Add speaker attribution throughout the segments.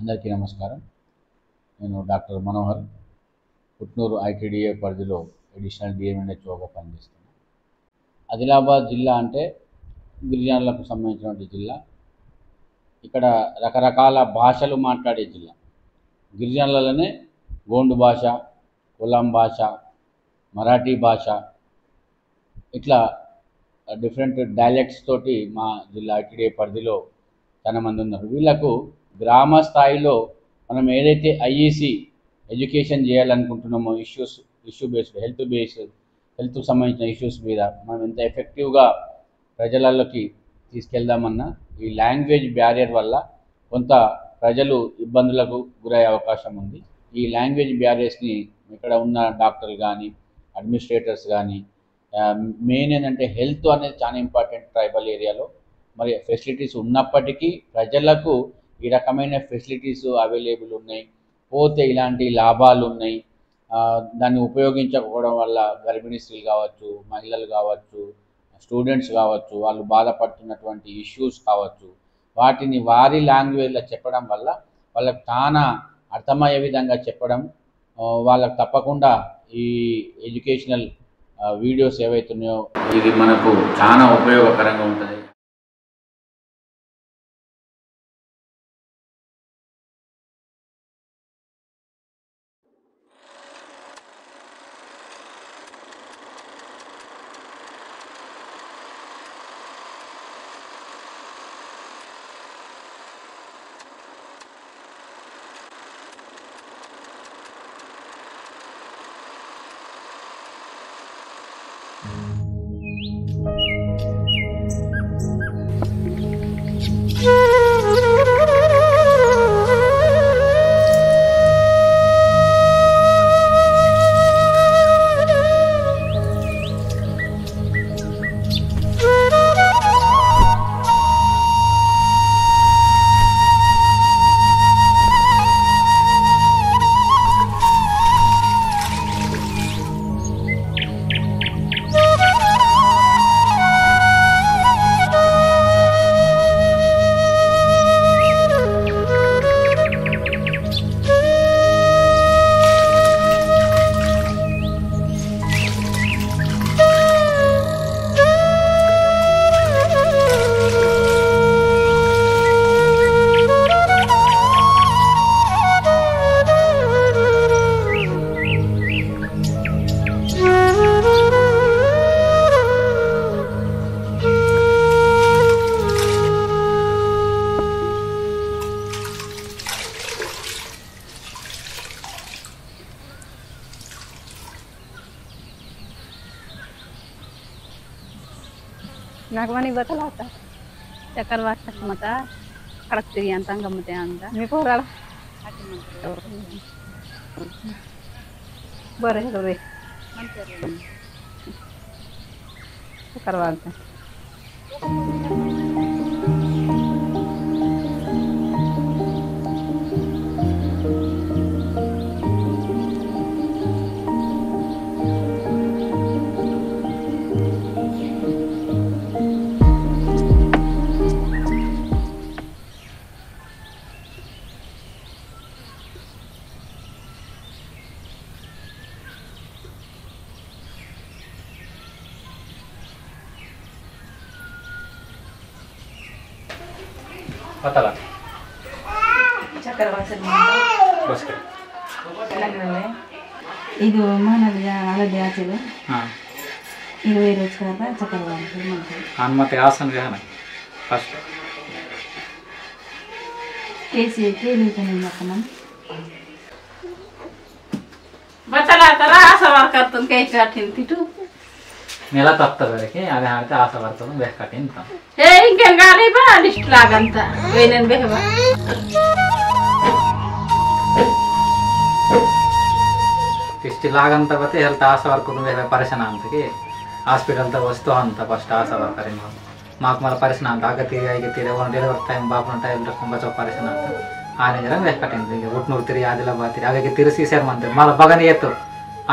Speaker 1: అందరికీ నమస్కారం. నేను డాక్టర్ మనోహర్, పుట్నూరు ఐటీడీఏ పరిధిలో అడిషనల్ డిఎంఎన్హెచ్ఓగా పనిచేస్తున్నాను. ఆదిలాబాద్ జిల్లా అంటే గిరిజనులకు సంబంధించినటువంటి జిల్లా. ఇక్కడ రకరకాల భాషలు మాట్లాడే జిల్లా. గిరిజనులలోనే గోండు భాష, కొలం భాష, మరాఠీ భాష, ఇట్లా డిఫరెంట్ డైలెక్ట్స్ తోటి మా జిల్లా ఐటీడీఏ పరిధిలో చాలా మంది ఉన్నారు. వీళ్ళకు గ్రామ స్థాయిలో మనం ఏదైతే ఐఈసి ఎడ్యుకేషన్ చేయాలనుకుంటున్నామో ఇష్యూ బేస్డ్ హెల్త్కి సంబంధించిన ఇష్యూస్ మీద మనం ఎంత ఎఫెక్టివ్గా ప్రజలలోకి తీసుకెళ్దామన్నా ఈ లాంగ్వేజ్ బ్యారియర్ వల్ల కొంత ప్రజలు ఇబ్బందులకు గురయ్యే అవకాశం ఉంది. ఈ లాంగ్వేజ్ బ్యారియర్స్ని ఇక్కడ ఉన్న డాక్టర్లు కానీ అడ్మినిస్ట్రేటర్స్ కానీ మెయిన్ ఏంటంటే హెల్త్ అనేది చాలా ఇంపార్టెంట్ ట్రైబల్ ఏరియాలో. మరి ఫెసిలిటీస్ ఉన్నప్పటికీ ప్రజలకు ఈ రకమైన ఫెసిలిటీస్ అవైలబుల్ ఉన్నాయి, పోతే ఇలాంటి లాభాలు ఉన్నాయి. దాన్ని ఉపయోగించకపోవడం వల్ల గర్భిణీ స్త్రీలు కావచ్చు, మహిళలు కావచ్చు, స్టూడెంట్స్ కావచ్చు, వాళ్ళు బాధపడుతున్నటువంటి ఇష్యూస్ కావచ్చు, వాటిని వారి లాంగ్వేజ్లో చెప్పడం వల్ల వాళ్ళకి చాలా అర్థమయ్యే విధంగా చెప్పడం, వాళ్ళకి తప్పకుండా ఈ ఎడ్యుకేషనల్ వీడియోస్ ఏవైతున్నాయో ఇది మనకు చాలా ఉపయోగకరంగా ఉంటుంది.
Speaker 2: नागवानी बतलाता चक्कर मत कड़कती अंत गमते अंत बरे रे चक्कर
Speaker 3: पता
Speaker 4: चक्कर ಇದು ಮಾನದ ಹಳದಿ ಆಚೆದು 20 రోజుల ಚಕ್ಕರ್
Speaker 3: ಮತ್ತೆ ಆಸನ ವಿಹಾನ ಫಸ್ಟ್
Speaker 4: केसी केली आपण
Speaker 2: बचला तर असा वार करतो काही काठीन तिटू
Speaker 3: नेला तत्तरके अरे हाते आशा वर्तन बेह काटिन त
Speaker 2: हे इंकेन गाली बा लिस्ट लागंत वेनेन बेहवा
Speaker 3: टिस्ट लागंत बते हेल्थ आशा वर्कन बेह परेशान अंत के हास्पिटल त वस्तु अंत फस्ट आशा वर्करिन माक मला परेशान अंत आगती वन डेलिवर टाइम बापन टाइम रखम बचो परेशान अंत आने जरा बेह काटिन उट्नूर तिरी आदिलाबाद तिरी आगे तिरसी सेर मंत मला बगन येतो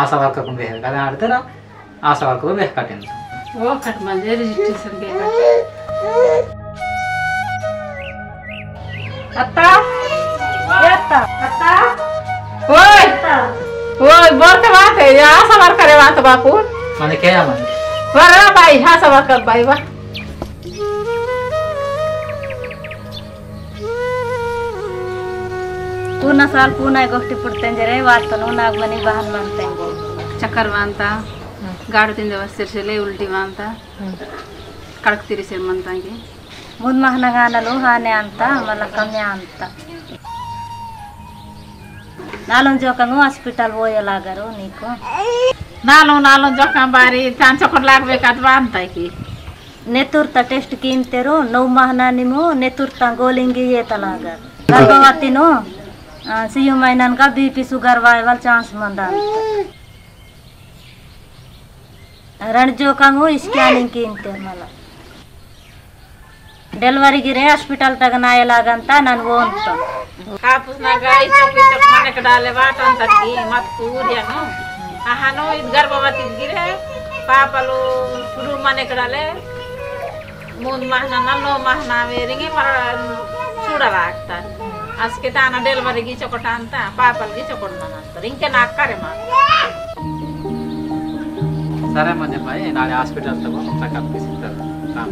Speaker 3: आशा वर्कन बेह गदा आडतर आशा वर्कर बेह काटिन
Speaker 2: वो कट म्हणजे रजिस्ट्रेशन के आता
Speaker 5: आशा वर्कर है तो बापू
Speaker 3: मन क्या मन
Speaker 5: वरा बाई आशा वर्कर बाई वा
Speaker 4: पूर्ण साल पूना गोष्टी पुडते जरे वार्तनो नागमनी बहन मानते
Speaker 2: चक्कर वांता गाಡು ತಿಂದ ವಸ್ತಿರ್ಸಲೆ ಉಲ್ಟಿ ವಾಂತ ಕಡಕ್ ತಿರಿಸಿರ್ ಮಂತಾಂಗೆ
Speaker 4: ಮುಂದ್ ಮಹನಗಾನಲು ಹಾನೆ ಅಂತ ಮಲ್ಲ ಕಮ್ಮಿ ಅಂತ ನಾಲೊಂದು ಜೋಕಂಗು ಹಾಸ್ಪಿಟಲ್ ಹೋಯಲಾಗರು ನೀಕು
Speaker 5: नालो जोखा बारी चांद चक्कर लागಬೇಕಾದ್ವಾ ಅಂತ की
Speaker 4: नेतुर्त टेस्ट कीमतेरू 9 महीना निमु नेतुर्त गोलिंगी येतलागर गर्भवतीनु सियु महिनानका बीपी शुगर वायवल चांस मंदा रणजोकंगु स्कैनिंग कीमते मला डेलिवरी गिरे हास्पिटल तक नायलागंತ ನಾನು ಓಂತ
Speaker 5: ಕಾಪುಸ್ನಾಗ ಇಚ್ಚಕ್ ಮನೆ ಕಡಾಲೆ ವಾಟ ಅಂತ की मत पूर्यानो आहानो id गर्भवती गिरे पापलो शुरू मने कडाले मून महना नलो महना वेरिंगे मर చూడరా ಆಗ್ತಾ ಅಸ್ಕೆ ತಾನ ಡೆಲಿವರಿ ಗಿ ಚಕೊಟ ಅಂತ ಪಾಪಲ್ ಗಿ ಚಕೊಡ್ನ ಅಂತ ಇಂಕೆ ನಾಕರೆ ಮಾ
Speaker 3: సరే మంజన్ భాయ్ నాಳೆ హాస్పిటల్ తగో చెకప్ చేస్తారు काम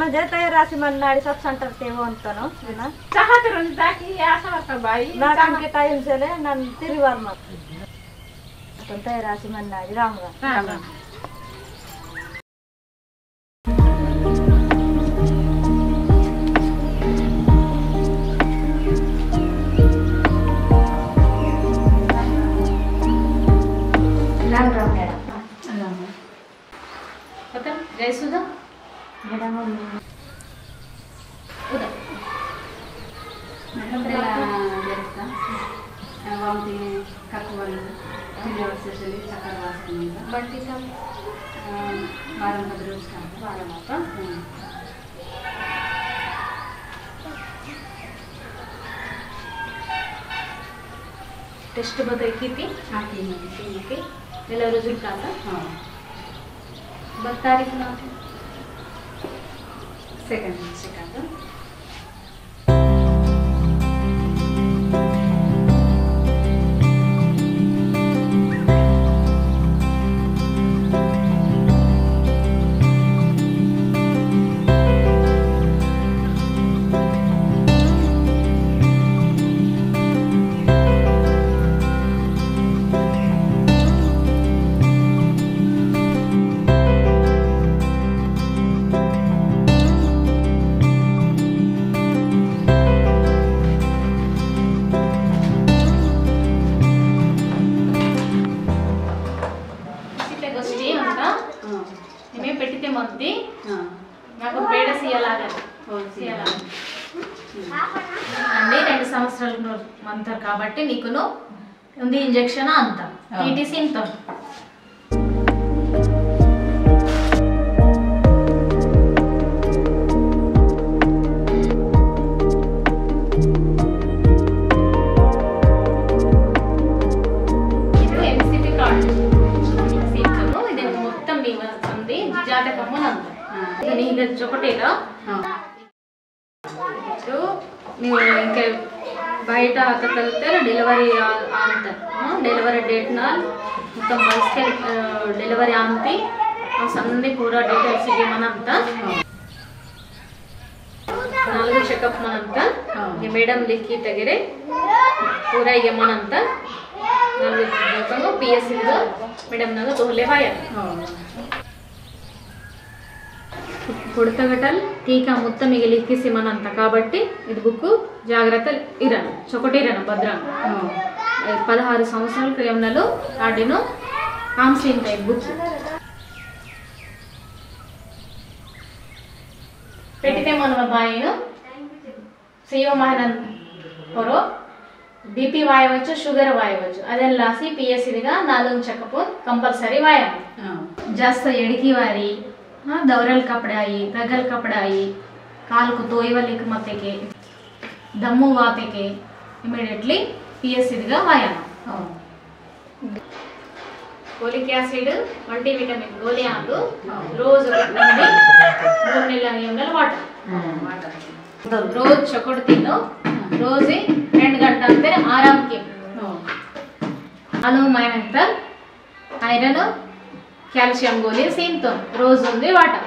Speaker 4: मजे तयारासी मन्नाडी सब सेंटर तेवो अंतनो ना
Speaker 5: चाहते रंता की आशा वर्कर बाई
Speaker 4: ना काम के टाइम से ले नन तिरुवार मत अपन तयारासी मन्नाडी राम राम
Speaker 5: राम
Speaker 4: राम राम मैडम
Speaker 2: ರಾಮ ಮತ್ತೆ ಜಯಸುಧಾ
Speaker 4: मैडम
Speaker 2: ಉದಾ ನಮ್ಮದೆಲ್ಲ ಜರುತ್ತಾ ವಾಂತಿ ಕಕ್ಕುವಲ್ಲ ತಿಂಗಳ ವರ್ಷದಲ್ಲಿ ಚಕ್ಕರ್ ವಾಸನೆಯಿಂದ ಬಟ್ ಈಗ ವಾரம் 10 రోజు ಕಾಲ ವಾರ ಮಾತ್ರ
Speaker 4: टेस्ट बताई किती
Speaker 2: ಹಾಕಿ ಮತ್ತೆ ಎಲ್ಲ ರುಜುಲ್ ಕಾಲ ಹಾಂ
Speaker 4: 12 तारीख ना
Speaker 2: ಸೆಕೆಂಡ್
Speaker 4: నాకు పేడ సీయలాగదు అండి 2 సంవత్సరాలు మంతర్ కాబట్టి నీకును ఉంది ఇంజెక్షన్ అంత టీటీసీ ఇంత ఇది ఎంసిపి కార్డు సీట్ను ఇది మొత్తం మీ ఉంది జాతకము అంత ఇది ఇది ఒకటేగా ನೀವು ಇಂಕೆ ಬಯಟ ಹಾಕತ್ತೆ ಡೆಲಿವರಿ ಅಂತ ಡೆಲಿವರಿ ಡೇಟ್ನಲ್ಲಿ ಮೊತ್ತ ಬಸ್ಗೆ ಡೆಲಿವರಿ ಅಂತಿ ಸಣ್ಣ ಪೂರ ಡೀಟೇಲ್ಸಿಗೆ ಮನಂತ 4 ಚೆಕಪ್ ಮನಂತ ಮೇಡಮ್ ಲಿಖಿ ತೆಗೆರೆ ಪೂರ ಈಗ ಮನಂತ 4 PS ಇದು ಮೇಡಮ್ನಾಗ ತೋಲೆ ಬಾಯ ಹುಡ್ತಗಟಲ್ టీకా మొత్తం ಈಗ లిఖిసి మనంత కాబట్టి ఇది బుక్ జాగ్రత్త ఇరను చొకటిరను భద్రంగా 16 సంవత్సరాల క్రియంలో ఆడిను ఆమ్సిన్ టైప్ బుక్ పెట్టితే మన బాయిను సియో మహనన్ ಹೊರೋ BP ವಾಯవచ్చు ಶುಗರ್ ವಾಯవచ్చు ಅದೆಲ್ಲ ಲಾಸಿ PS ಇದೀಗ 4 ಚೆಕಪ್ ಕಂಪಲ್ಸರಿ ವಾಯ ಜಾಸ್ತಿ ಎಡಕಿ ವಾರಿ दौरल कपड़े आई रगल कपड़े आई काल को तोयवलिक मते के दम्मु वाते के इमीडिएटली PS इदिगा वाया ఫోలిక్ యాసిడ్ మల్టీవిటమిన్ గోళీ ఆకు రోజు ఒకటి 3 నెలల వాటర్ रोज चकोड़ तीनो रोज 2 घंटा अंते आराम की आलू मायनंतर ఐరన్ కాల్షియం గోళీ సేమ్ తో రోజు ఉంది వాటర్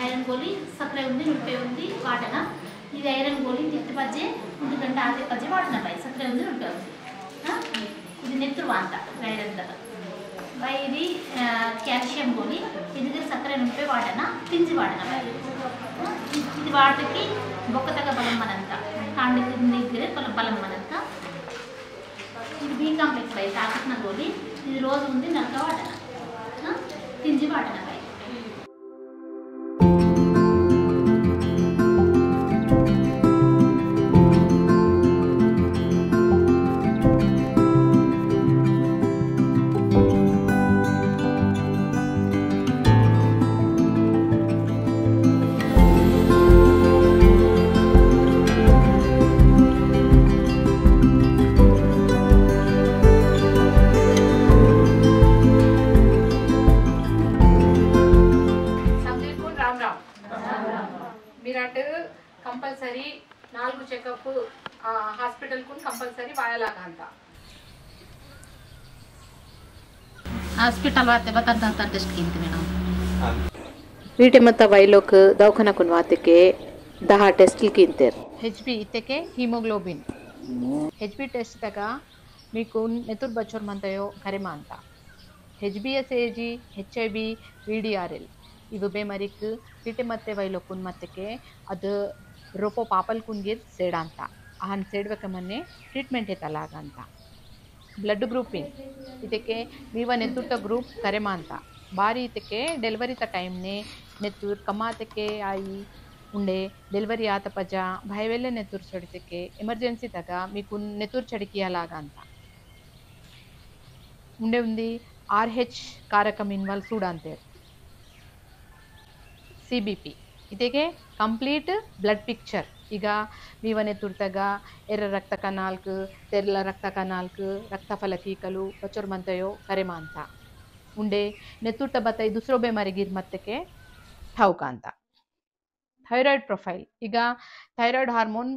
Speaker 4: ఐరన్ గోళీ సక్కరే ఉంది నుప్పే ఉంది వాటన ఇది ఐరన్ గోళీ తిత్తి పజ్జే ఎందుకంటే ఆతే పజ్జే వాటన బై సక్కరే ఉంది నుప్పే ఉంది ఇది నెత్తురు వాంత ఐరన్ దట బై ఇది కాల్షియం గోళీ ఇది సక్కరే నుప్పే వాటన తింజి వాటన బై ఇది వాటకి బొక్కతగ బలం మనంత కాండకి నిగ్రే బలం మనంత ఇది బి కాంప్లెక్స్ బై తాకట్న గోళీ ఇది రోజు ఉంది నల్క వాటన తింజి వాటన బై
Speaker 6: कंपलसरी 4 चेकअप हास्पिटल को कंपलसरी वायलागा अंत
Speaker 4: हास्पिटल वाते बता टेस्ट किंत मैडम
Speaker 7: वीटे मत वैलोक दवाखाना कुन वाते 10 टेस्ट किंतेर
Speaker 6: एचबी इतेके हीमोग्लोबिन एचबी टेस्ट तगा मीकु नेतुर बच्चोर मंतयो करेमा अंत एचबीएसएजी एचआईवी वीडीआरएल इव बेमरिक वीटे मत्ते वैलोकुन मत्तेके अद रोपो पापल कुंगिर सेड अंत आहन सेडवक मन्ने ट्रीटमेंट एतलाग अंत ब्लड ग्रूपिंग इतेके मीव नेतुर्त ग्रूप करेमा अंत बारी इतेके डेलिवरी त टाइम ने नेतुर कमातेके आई उंडे डेलिवरी आत पजा भयवेले नेतुर चढ़ितेके एमर्जेंसी तगा मीकु नेतुर चढ़िकियालाग अंत उंडे उंदी RH कारकम इन्वाल्व सूड अंते CBP इतेके कंप्लीट ब्लड पिक्चर ಈಗ ಮೀವನೆ ತುರ್ತಗ ಎರ್ರ ರಕ್ತ ಕನಾಲ್ಕ್ ತೆರ್ಲ ರಕ್ತ ಕನಾಲ್ಕ್ ರಕ್ತ ಫಲಕೀಕಲು ಬಚೋರ್ ಮಂತಯೋ ಕರೆಮ ಅಂತ ಉಂಡೆ ನೆತುರ್ತ ಬತ್ತೈ ದುಸರೋ ಬೆಮಾರಿಗಿರ್ ಮತ್ತಕ್ಕೆ ಠೌಕ ಅಂತ ಥೈರಾಯ್ಡ್ ಪ್ರೊಫೈಲ್ ಈಗ ಥೈರಾಯ್ಡ್ ಹಾರ್ಮೋನ್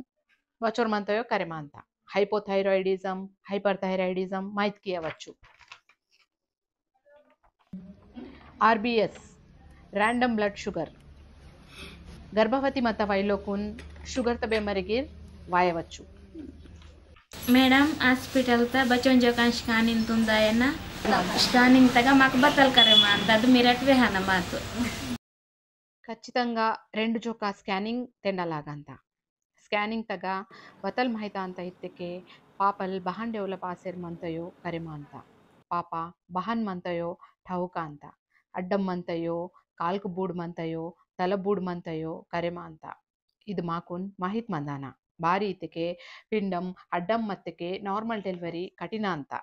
Speaker 6: ಬಚೋರ್ ಮಂತಯೋ ಕರೆಮ ಅಂತ ಹೈಪೋಥೈರಾಯ್ಡಿಸಮ್ ಹೈಪರ್ ಥೈರಾಯ್ಡಿಸಮ್ ಮಾಹಿತಿ ಕಿಯవచ్చు RBS ರ್ಯಾಂಡಮ್ ಬ್ಲಡ್ ಶುಗರ್ गर्भवती मत वैलोकुन शुगर त बेमरिगिर वायवच्चु
Speaker 8: मैडम हास्पिटल त बच्चों जो का स्कैनिंग तुंदा है ना स्कैनिंग तक माకు బతల్ కరేమా అంతది మిరట్వే హన మాకు
Speaker 6: ఖచ్చితంగా 2 జోకా స్కానింగ్ తెండలాగంత ಸ್ಕ್ಯಾನಿಂಗ್ ತಗ ಬತಲ್ ಮಾಹಿತ ಅಂತ ಇತ್ತಕ್ಕೆ ಪಾಪಲ್ ಬಹಾನ್ ಡೆವಲಪ್ ಆಸೆರ್ ಮಂತಯೋ ಕರೆಮ ಅಂತ ಪಾಪ ಬಹನ್ ಮಂತಯೋ ಠೌಕ ಅಂತ ಅಡ್ಡಂ ಮಂತಯೋ ಕಾಲ್ಕು ಬೂಡ್ ಮಂತಯೋ ತಲ ಬೂಡ್ ಮಂತಯೋ ಕರೆಮ ಅಂತ ಇದು ಮಾಕುನ್ ಮಾಹಿತ್ ಮಂದಾನ ಬಾರಿ ಇತ್ತಿಗೆ పిండం అడ్డం మత్తెకే నార్మల్ డెలివరీ కఠిన ಅಂತ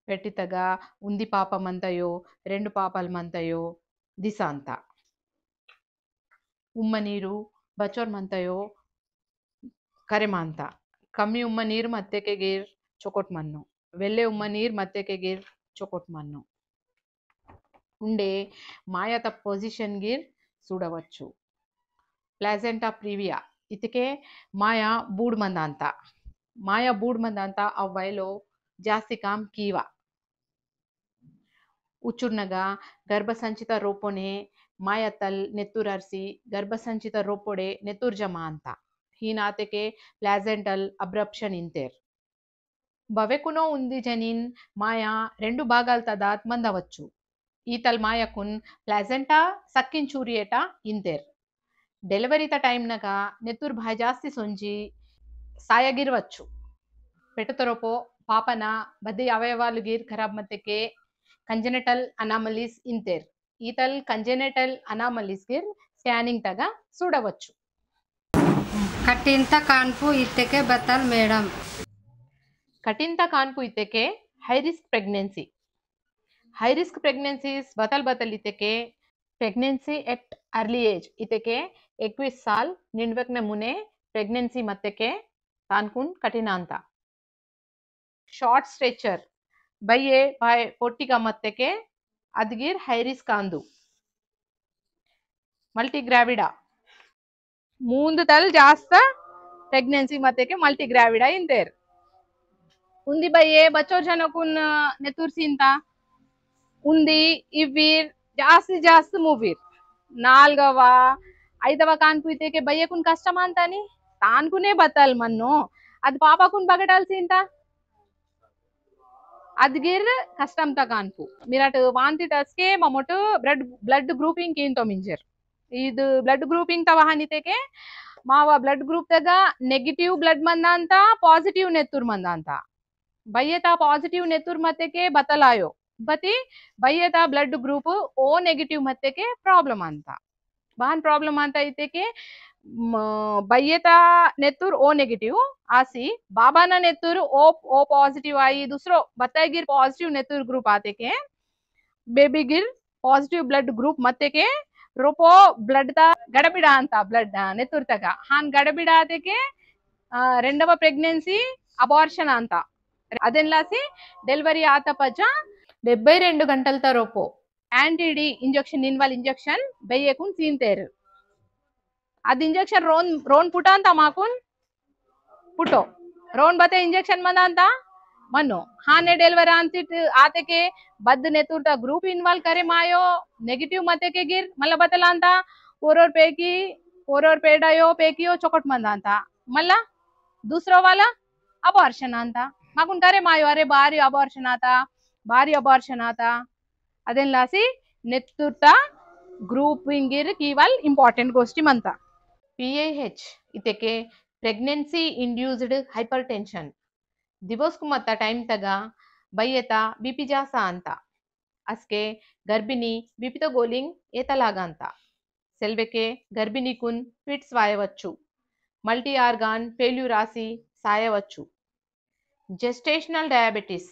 Speaker 6: పెట్టితಗ ఉంది పాప మంతయో రెండు పాపలు మంతయో దిశ ಅಂತ ಉಮ್ಮ ನೀರು ಬಚೋರ್ ಮಂತಯೋ ಕರೆಮ ಅಂತ ಕಮ್ಮಿ ಉಮ್ಮ ನೀರು ಮತ್ತೆಕೆ ಗೀರ್ ಚೊಕೊಟ್ ಮನ್ನು వెల్లే ఉమ్మ నీరు మత్తెకే గిర్ చొకొట్ మన్ను ఉండే మాయత పొజిషన్ గిర్ చూడవచ్చు ప్లాజెంటా ప్రీవియా ఇతికే మాయా బూడ్ మందాంత మాయా బూడ్ మందాంత అవ్వైలో ಜಾಸ್ತಿ ಕಾಮ್ ಕೀವ ಉಚ್ಚುರ್ನಗ ಗರ್ಭಸಂಚಿತ ರೋಪೊನೆ ಮಾಯತಲ್ ನೆತ್ತುರರ್ಸಿ ಗರ್ಭಸಂಚಿತ ರೋಪೊಡೆ ನೆತ್ತುರ್ಜಮ ಅಂತ ಹೀನಾತೆಕೆ ಪ್ಲಾಜೆಂಟಲ್ ಅಬ್ರಪ್ಷನ್ ಇಂತೇರ್ బవెకునో ఉంది జనిన్ మాయా రెండు భాగాల తదాత్ మందవచ్చు ఈతల్ మాయకున్ ప్లాజెంటా సక్కించూరియేటా ఇంతేర్ డెలివరీత టైంనಗ నెత్తురు భాయ్ జాస్తి సొంజి సాయగిరవచ్చు పెట్టుతరొపో పాపన బద్ది అవయవాలు గిర్ ఖరాబ్ మత్తెకే కంజెనిటల్ అనామలీస్ ఇంతేర్ ఈతల్ కంజెనిటల్ అనామలీస్ గిర్ స్కానింగ్ తగ చూడవచ్చు
Speaker 9: ಕಟ್ಟಿಂತ ಕಾನ್ಪು ಇತ್ತಕ್ಕೆ ಬತ್ತಲ್ ಮೇಡಮ್
Speaker 6: ಕಠಿಣತ ಕಾನ್ಪು ಇತ್ತೆಕೆ high risk pregnancy high risk pregnancies ಬತಲ್ ಇತ್ತೆಕೆ ಪ್ರೆಗ್ನೆನ್ಸಿ ಎಟ್ ಅರ್ಲಿ ಏಜ್ ಇತ್ತೆಕೆ 21 ಸಾಲ್ ನಿಂಡ್ವಕ್ನೆ ಮುನೆ ಪ್ರೆಗ್ನೆನ್ಸಿ ಮತ್ತೆಕೆ ತಾನ್ಕುನ್ ಕಠಿಣ ಅಂತ ಶಾರ್ಟ್ ಸ್ಟ್ರೆಚರ್ ಬಯ್ಯೆ ಬಾಯ್ ಪೊಟ್ಟಿಗ ಮತ್ತೆಕೆ ಅದ್ಗಿರ್ ಹೈ ರಿಸ್ಕ್ ಅಂದು ಮಲ್ಟಿಗ್ರಾವಿಡಾ ಮೂಂದು ತಲ್ ಜಾಸ್ತ ಪ್ರೆಗ್ನೆನ್ಸಿ ಮತ್ತೆಕೆ ಮಲ್ಟಿಗ್ರಾವಿಡಾ ಇಂತೇರ್ ఉంది బయ్యే బచ్చోర్ జనకున్ నెతుర్సింత ఉంది ఇవ్వీర్ జాస్తి మూవీర్ నాల్గవ ఐదవ కాన్పు ఇతేకే బయ్యకున్ కష్టం అంతని తాన్కునే బతల్ మన్ను అది పాపకున్ బగటాల్సింత అద్గిర్ కష్టం త కాన్పు మీరటు వాంతి టస్కే మమొటు బ్లడ్ గ్రూపింగ్ కింతో మింజర్ ఇది బ్లడ్ గ్రూపింగ్ త వహానితేకే మావ బ్లడ్ గ్రూప్ తగ నెగిటివ్ బ్లడ్ మందాంత పాజిటివ్ నెత్తుర్ మందాంత ಬಯ್ಯತಾ ಪಾಸಿಟಿವ್ ನೆತ್ತುರ್ ಮತ್ತೆಕೆ ಬತಲಾಯೋ ಬತಿ ಬಯ್ಯತಾ ಬ್ಲಡ್ ಗ್ರೂಪ್ ಓ ನೆಗೆಟಿವ್ ಮತ್ತೆಕೆ ಪ್ರಾಬ್ಲಮ್ ಅಂತ ಬಹನ್ ಪ್ರಾಬ್ಲಮ್ ಅಂತ ಐತೆಕೆ ಬಯ್ಯತಾ ನೆತ್ತುರ್ ಓ ನೆಗೆಟಿವ್ ಆಸಿ ಬಾಬಾನ ನೆತ್ತುರ್ ಓ ಪಾಸಿಟಿವ್ आई दूसरो बताइगिर पॉजिटिव नेतुर ग्रुप आते के बेबी गिर पॉजिटिव ब्लड ग्रुप मत्ते के रोपो ब्लड ता गडबिडा ಅಂತ ब्लड नेतुर तक हान गडबिडा आते के రెండవ ప్రెగ్నెన్సీ అబార్షన్ ಅಂತ ಅದೆಲ್ಲಾಸಿ ಡೆಲಿವರಿ ಆತ ಪಜ 72 ಗಂಟಲ್ ತರೋಪೋ ಆಂಟಿಡಿ ಇಂಜೆಕ್ಷನ್ ಇನ್ವಾಲ್ ಇಂಜೆಕ್ಷನ್ ಬಯ್ಯಕುನ್ ಸೀನ್ತೇರು ಅದ್ ಇಂಜೆಕ್ಷನ್ ರೋನ್ ಪುಟ ಅಂತ ಮಾಕುನ್ ಪುಟೋ ರೋನ್ ಬತೆ ಇಂಜೆಕ್ಷನ್ ಮಂದ ಅಂತ ಮನ್ನು ಹಾನೆ ಡೆಲಿವರಿ ಅಂತಿಟ್ ಆತೆಕೆ ಬದ್ ನೆತುರ್ತ ಗ್ರೂಪ್ ಇನ್ವಾಲ್ವ್ करे मायो नेगेटिव मते के गिर मल्ला बतला ಅಂತ पोरोर पेडायो पेकियो चोकट मंद ಅಂತ मल्ला दूसरो वाला अबार्शन ಅಂತ माकुन करे मायो अरे भारी अबार्शन आता ಅದೆಲ್ಲಾಸಿ ನೆತ್ತುರ್ತ ಗ್ರೂಪಿಂಗ್ ಗಿರ್ ಕೀವಲ್ ಇಂಪಾರ್ಟೆಂಟ್ ಗೋಷ್ಟಿ ಮಂತ PIH ಇತೆಕೆ ಪ್ರೆಗ್ನೆನ್ಸಿ ಇಂಡ್ಯೂಸ್ಡ್ ಹೈಪರ್ ಟೆನ್ಷನ್ ದಿವಸ್ಕು ಮತ್ತ ಟೈಮ್ ತಗ ಬಯ್ಯತ ಬಿಪಿ ಜಾಸ ಅಂತ ಅಸ್ಕೆ ಗರ್ಭಿಣಿ ಬಿಪಿತ ಗೋಲಿಂಗ್ ಏತಲಾಗ ಅಂತ సెల్వెకే గర్భిణీకున్ ఫిట్స్ వాయవచ్చు మల్టీ ఆర్గాన్ ఫెయిల్యూర్ రాసి సాయవచ్చు జెస్టేషనల్ డయాబెటీస్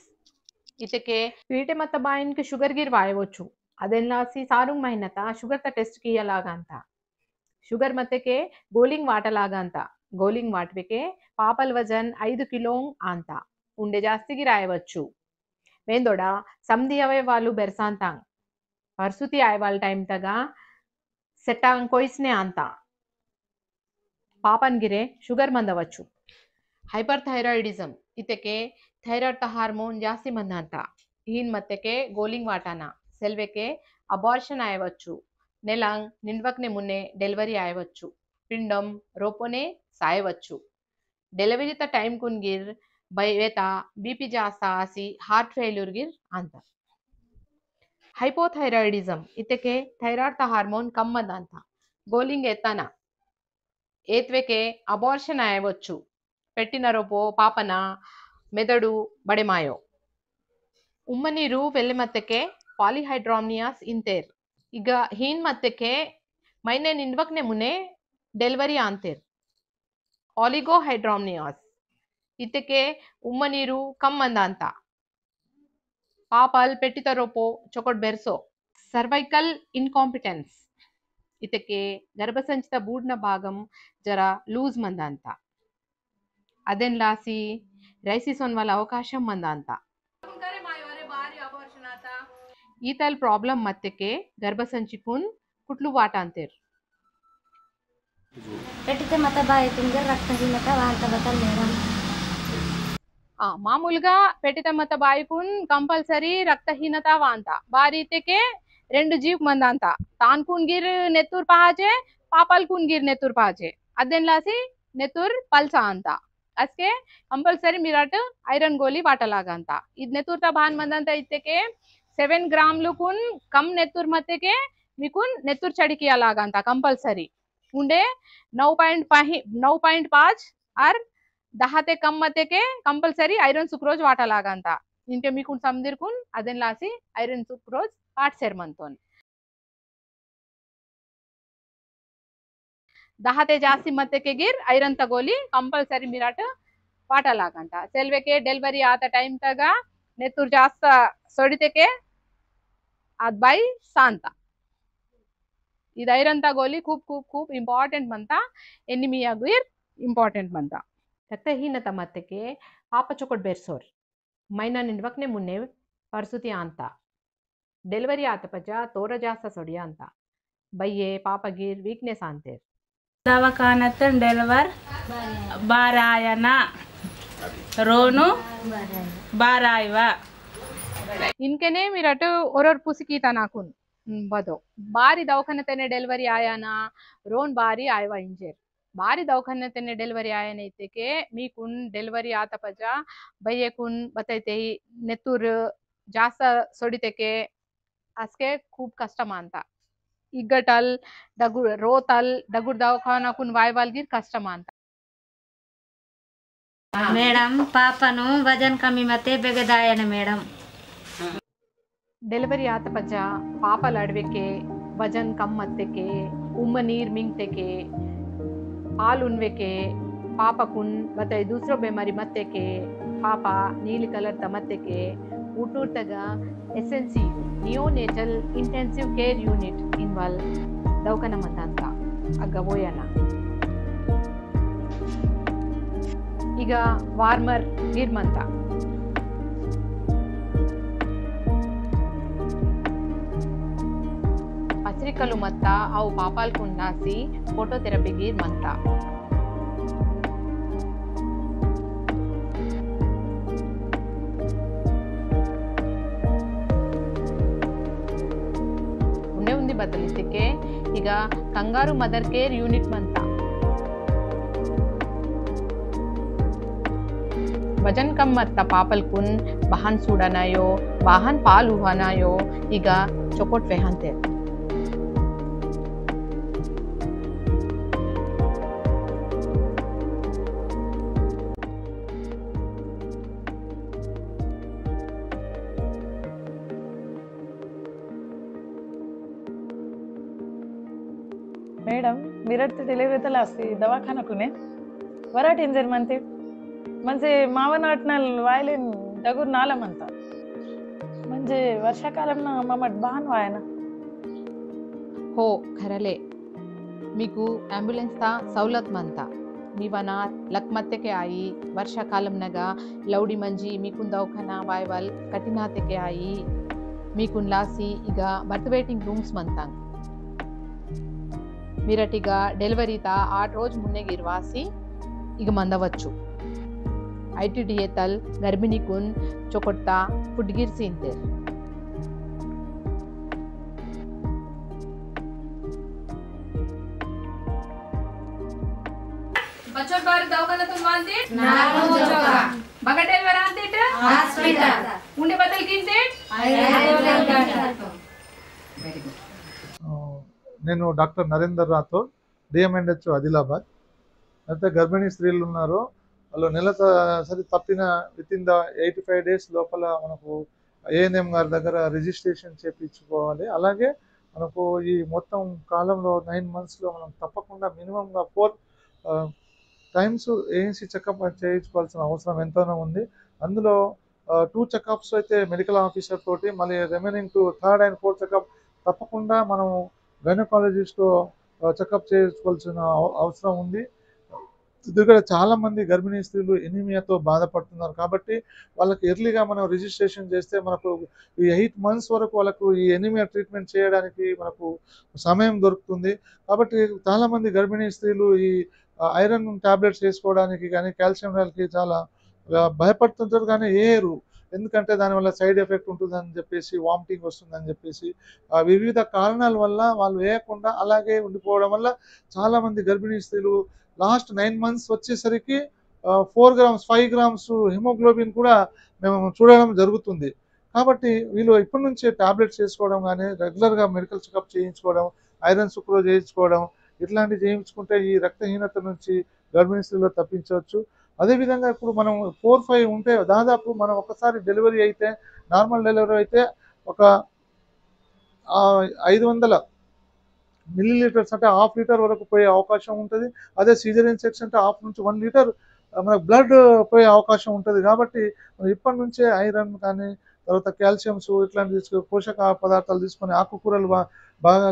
Speaker 6: ఇతకే పీటే మತ್ತ బాయిన్కి షుగర్ గిర్ వాయవచ్చు ಅದೆಲ್ಲಾಸಿ ಸಾರುಂಗ್ ಮಹಿನತ ಶುಗರ್ ತ ಟೆಸ್ಟ್ ಕಿಯಲಾಗ ಅಂತ ಶುಗರ್ ಮತ್ತೆಕೆ ಗೋಲಿಂಗ್ ವಾಟಲಾಗ ಅಂತ ಗೋಲಿಂಗ್ వాటికే పాపల్ వజన్ 5 కిలోంగ్ ಅಂತ ఉండే జాస్తికి రాయవచ్చు వేందోడ సంధి అవయవాలు బెర్సాంతాంగ్ పరిస్థితి ఆయవాల టైం తగా సెట్టాంగ్ కొయిస్నే ಅಂತ ಪಾಪನ್ ಗಿರೆ ಶುಗರ್ ಮಂದవచ్చు ಹೈಪರ್ ಥೈರಾಯ್ಡಿಸಮ್ ಇತೆಕೆ ಥೈರಾಯ್ಡ್ ಹಾರ್ಮೋನ್ ಜಾಸ್ತಿ ಮಂದ ಅಂತ ಹೀನ್ ಮತ್ತೆಕೆ ಗೋಲಿಂಗ್ ವಾಟಾನ సెల్వెకే అబార్షన్ ఆయవచ్చు నెలాంగ్ నిండ్వక్నే మున్నే డెలివరీ ఆయవచ్చు పిండం రోపోనే సాయవచ్చు డెలివరీత టైం కున్ గిర్ బయవేత బీపీ జాస్త ఆసి హార్ట్ ఫెయిల్యూర్ గిర్ ಅಂತ ಹೈಪೋಥೈರಾಯ್ಡಿಸಮ್ ಇತೆಕೆ ಥೈರಾಯ್ಡ್ ತ ಹಾರ್ಮೋನ್ ಕಮ್ಮದ ಅಂತ ಗೋಲಿಂಗ್ ಎತ್ತನ ಏತ್ವೆಕೆ ಅಬಾರ್ಷನ್ ఆయవచ్చు ಪೆಟ್ಟಿನರೊಪೋ ಪಾಪನ ಮೆದಡು ಬಡೆಮಾಯೋ ಉಮ್ಮನೀರು ವೆಲ್ಲೆಮತ್ತಕ್ಕೆ ಪಾಲಿಹೈಡ್ರಾಮ್ನಿಯಾಸ್ ಇಂತೇರ್ ಈಗ ಹೀನ್ ಮತ್ತಕ್ಕೆ ಮೈನೆ ನಿಂಡ್ವಕ್ನೆ ಮುನೆ ಡೆಲಿವರಿ ಆಂತೇರ್ ಆಲಿಗೋಹೈಡ್ರಾಮ್ನಿಯಾಸ್ ಇತ್ತಕ್ಕೆ ಉಮ್ಮನೀರು ಕಮ್ಮಂದ ಅಂತ ಪಾಪಲ್ ಪೆಟ್ಟಿತರೋಪೋ ಚೊಕೊಟ್ ಬೆರ್ಸೋ ಸರ್ವೈಕಲ್ ಇನ್ಕಾಂಪಿಟೆನ್ಸ್ ಇದಕ್ಕೆ ಗರ್ಭಸಂಚಿತ ಬೂಡ್ನ ಭಾಗಂ ಜರ ಲೂಸ್ ಮಂದ ಅಂತ ಅದೆನ್ ಲಾಸಿ ರೈಸಿಸೋನ್ ವಲ ಅವಕಾಶ ಮಂದ ಅಂತ ಈತಲ್ ಪ್ರಾಬ್ಲಮ್ ಮತ್ತಕ್ಕೆ ಗರ್ಭಸಂಚಿಕುನ್ ಕುಟ್ಲು ವಾಟ ಅಂತೇರ್
Speaker 8: పెట్టితే మత బాయితుంగే రక్తహీనత వాంత బతల్ మేడం
Speaker 6: మామూలుగా పెట్టితే మత బాయికున్ కంపల్సరీ రక్తహీనత వాంత బారీతేకే రెండు జీవ్ మందాంత తాన్ కున్గిర్ నెత్తూర్ పహాచే పాపల్ కున్గిర్ నెత్తూర్ పహాచే అదెన్ లాసి నెత్తూర్ పల్సా అంత అస్కే కంపల్సరీ మీరట్ ఐరన్ గోలి వాటలాగా అంత ఇది నెత్తూర్ తా బాన్ మందంత ఇత్తేకే 7 గ్రాములు కున్ కమ్ నెత్తూర్ మత్తేకే మీకున్ నెత్తూర్ చడికి అలాగా అంత కంపల్సరీ ఉండే 9.5 और 10 ते कम मते के कंपल्सरी आयरन सुक्रोज वाटा लागांता इनके मीकुन समदिरकुन अदेन लासी आयरन सुक्रोज पाट सेरमंतोन 10 ते जास्ती मते के गिर आयरन तगोली कंपल्सरी मिराट वाटा लागांता सेल्वे के डेलिवरी आता टाइम तगा नेतुर जास्त सोडिते के आदबाई सांता ఇది ఐరన్ తగోలి खूप खूप खूप ఇంపార్టెంట్ మంత ఎనిమియా గుయిర్ ఇంపార్టెంట్ మంత ರಕ್ತಹೀನತ ಮತ್ತಕ್ಕೆ ಪಾಪ ಚೊಕೊಟ್ ಬೆರ್ಸೋರ್ ಮೈನಾ ನಿಂಡ್ವಕ್ನೆ ಮುನ್ನೆ ಪರಿಸ್ಥಿತಿ ಅಂತ ಡೆಲಿವರಿ ಆತ ಪಜ ತೋರ ಜಾಸ್ತ ಸೊಡಿಯ ಅಂತ ಬಯ್ಯೆ ಪಾಪಗಿರ್ ವೀಕ್ನೆಸ್ ಅಂತೇರ್
Speaker 5: ದವಾಖಾನತನ್ ಡೆಲಿವರ್ ಬಾರಾಯನ ರೋನು ಬಾರಾಯ್ವ
Speaker 6: इनकेने मिरट और पुसिकी तनाकुन बदो बारी दवाखाने डेलिवरी आया ना रोन बारी आयवा इंजेर बारी दवाखाने डेलिवरी आया नहीं के मीकुन डेलिवरी आता पजा बय्यकुन बतैते नेतूर जास्त सोडिते के असके खूप कष्ट मानता इग्गटल डगुर रोतल डगुर दवाखाना कुन वायवाल गिर कष्ट मानता
Speaker 9: మేడం పాపను వజన్ కమ్మి మతే బెగదాయన మేడం
Speaker 6: डेलिवरी आत पजा पापल अडवेके वजन कम मत्तेके उम्म नीर मिंगतेके पाल उन्वेके पापकुन बतई दूसरो बीमारी मत्तेके पापा नीली कलर तमत्तेके ऊटूर तगा SNC neonatal intensive care unit involve दवकन मतांत अगवोयना ಈಗ ವಾರ್ಮರ್ ಗಿರ್ಮಂತ పత్రికలు మత్త అవు పాపాలకు నాసి ఫోటోథెరపీ గిర్మంత ఉండే ఉంది బదలిస్తే ಈಗ కంగారు మదర్ కేర్ యూనిట్ మంత वजन कम मत्ता पापल कुन वाहन सुड़नायो वाहन पाल उहानायो इगा चोकोट वेहंते
Speaker 10: मॅडम मिरट डिलिव्हरी असते दवाखानाकुने वराट इंजर म्हणते म्हणजे मावनाटनल वायलेन डगुर नाला म्हणतात म्हणजे वर्षाकाలం ममट बहान वायना
Speaker 6: हो खरले మీకు అంబులెన్స్ తా సౌలత్ మంత మీవనార్ లక్మత్తెకే ఆయి వర్షాకాలం నగా లౌడి మంజి మీకున్ దౌఖనా వాయవల్ కఠినాతెకే ఆయి మీకున్ లాసి ఇగ బర్త్ వెయిటింగ్ రూమ్స్ మంతాంగ్ మీరటిగా డెలివరీ తా 8 రోజు మున్నే గిర్వాసి ఇగ మందవచ్చు ITDA तल गर्भिणी कुन चोकोट्टा फुटगिर सीनते
Speaker 4: बच्चों बार दवाखाना तुम मानते
Speaker 9: नालो जोगा
Speaker 4: बगटेल वरांते
Speaker 9: हॉस्पिटल
Speaker 4: उंडे बदल किंते
Speaker 9: वेरी गुड
Speaker 11: నేను డాక్టర్ నరేందర్ రాథోడ్ డిఎంఎన్హెచ్ ఆదిలాబాద్ అయితే గర్భిణీ స్త్రీలు ఉన్నారు వాళ్ళు సరి తప్పిన వితిన్ ద 85 days లోపల మనకు ఏఎన్ఎం గారి దగ్గర రిజిస్ట్రేషన్ చేయించుకోవాలి. అలాగే మనకు ఈ మొత్తం కాలంలో 9 monthsలో మనం తప్పకుండా మినిమంగా 4 times ఏఎన్సీ చెకప్ చేయించుకోవాల్సిన అవసరం ఎంతైనా ఉంది. అందులో 2 చెకప్స్ అయితే మెడికల్ ఆఫీసర్ తోటి, మళ్ళీ remaining 2 third and fourth checkup తప్పకుండా మనం గైనకాలజిస్ట్తో చెకప్ చేయించుకోవాల్సిన అవసరం ఉంది. ఎందుకంటే చాలామంది గర్భిణీ స్త్రీలు ఎనీమియాతో బాధపడుతున్నారు కాబట్టి వాళ్ళకి ఎర్లీగా మనం రిజిస్ట్రేషన్ చేస్తే మనకు ఈ 8 months వరకు వాళ్ళకు ఈ ఎనీమియా ట్రీట్మెంట్ చేయడానికి మనకు సమయం దొరుకుతుంది. కాబట్టి చాలామంది గర్భిణీ స్త్రీలు ఈ ఐరన్ ట్యాబ్లెట్స్ వేసుకోవడానికి కానీ కాల్షియం కి చాలా భయపడుతుంటారు కానీ వేయరు. ఎందుకంటే దానివల్ల సైడ్ ఎఫెక్ట్ ఉంటుందని చెప్పేసి, వామిటింగ్ వస్తుందని చెప్పేసి వివిధ కారణాల వల్ల వాళ్ళు వేయకుండా అలాగే ఉండిపోవడం వల్ల చాలామంది గర్భిణీ స్త్రీలు లాస్ట్ 9 months వచ్చేసరికి 4 grams 5 grams హిమోగ్లోబిన్ కూడా మేము చూడడం జరుగుతుంది. కాబట్టి వీళ్ళు ఇప్పటి నుంచే ట్యాబ్లెట్స్ వేసుకోవడం కానీ, రెగ్యులర్గా మెడికల్ చెకప్ చేయించుకోవడం, ఐరన్ సుక్రోజ్ చేయించుకోవడం, ఇట్లాంటివి చేయించుకుంటే ఈ రక్తహీనత నుంచి గర్భిణీ స్త్రీలో తప్పించవచ్చు. అదేవిధంగా ఇప్పుడు మనం 4-5 ఉంటే దాదాపు మనం ఒకసారి డెలివరీ అయితే, నార్మల్ డెలివరీ అయితే ఒక 500 milliliters అంటే 1/2 liter వరకు పోయే అవకాశం ఉంటుంది. అదే సిజేరియన్ సెక్షన్ అంటే 1/2 నుంచి 1 liter మనకు బ్లడ్ పోయే అవకాశం ఉంటుంది. కాబట్టి మనం ఇప్పటి నుంచే ఐరన్ కానీ, తర్వాత కాల్షియమ్స్ ఇట్లాంటి పోషక పదార్థాలు తీసుకొని, ఆకుకూరలు బాగా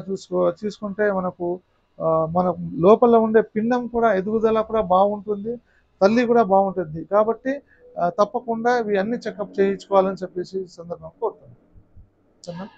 Speaker 11: తీసుకుంటే మనకు మన లోపల ఉండే పిండం కూడా ఎదుగుదల కూడా బాగుంటుంది, తల్లి కూడా బాగుంటుంది. కాబట్టి తప్పకుండా ఇవి అన్ని చెకప్ చేయించుకోవాలని చెప్పేసి సందర్భంగా కోరుతున్నాను.